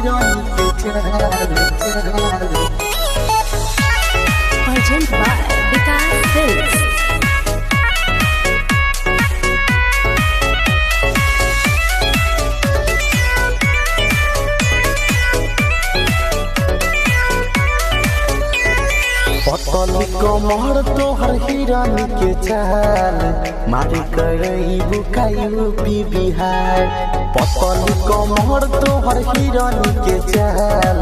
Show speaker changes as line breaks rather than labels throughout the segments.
Heroine के चाल
Urgent by Vikas Films.
पतली कमर तोहर हिरन के चाल मारी करई बुकायु पी बिहार। पतली कमर तोहर हिरन के चाल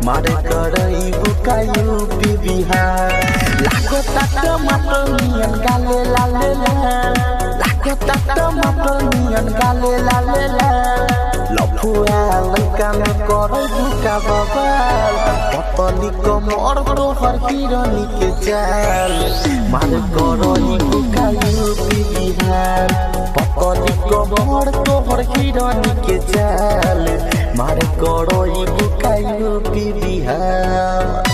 मारे करई बुकायु पी बिहार। लागता टमाटर नियन गाले लाले लाल, लागता टमाटर नियन गाले लाले लाल। लफुआ लड़का में करई बुका बबाल। पतली कमर तोहर हिरन के चाल मारे करई बुकायु पी बिहार। पतली कमर तोहर हिरन के चाल मारे करई बुकायु पी बिहार।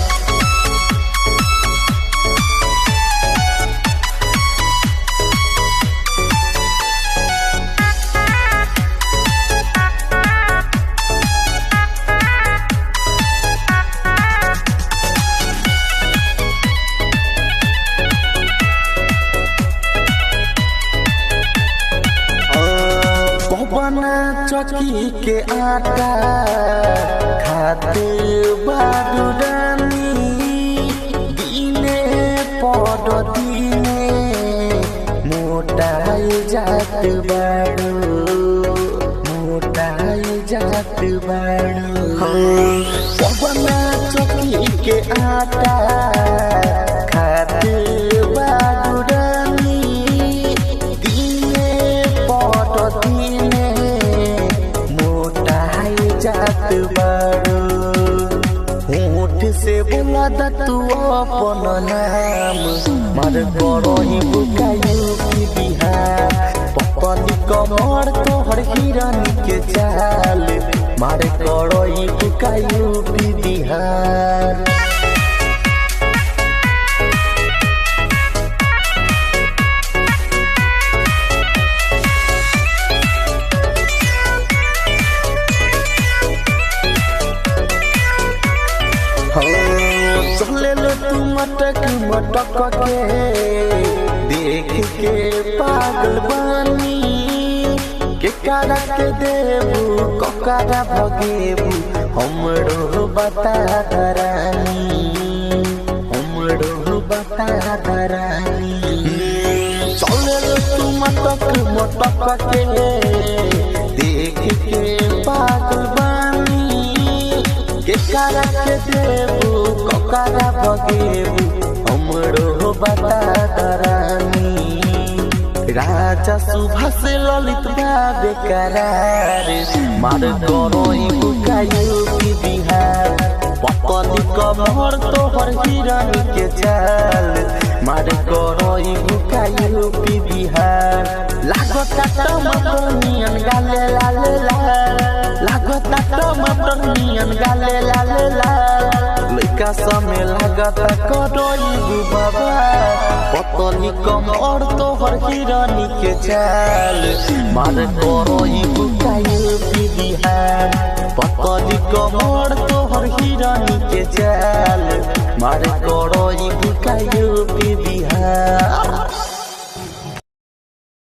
बना चौकी के आटा खाते बारू रानी, दिने पड़ दिने मोटाई जात बारू, मोटाई जात बारू। बना चौकी के आटा खाते बारू रानी, दिने पड़ दिने जात बारू। होठ से बोला दा तू अपन नाम मार करही बुकायु पी बिहार। पतली कमर तोहर हिरन के चाल मार करही बुकायु पी बिहार। चले लो तू मटक मटक के देख के पागल बानी। के कारा के देबू ककारा भगेबू हमरो बता रानी, हमरो बता रानी। चले लो तू मटक मटक के देख के पागल बानी। के कारा के देबू ककारा भगेबू हमरो बता रानी। राजा सुभाष ललित बाबे करार मार करई बुकायु पी बिहार। पतली कमर तोहर हिरन के चाल मार करई बुकायु पी बिहार। लागता टमाटर नियन गाले लाले लाल, लागता टमाटर नियन गाले लाले लाल। लइका समय लागता करई बाबा। पतली कमर तोहर हिरन के चाल मार करई बुकायु पी बिहार। पतली कमर तोहर हिरन के चाल मार करई बुकायु पी बिहार।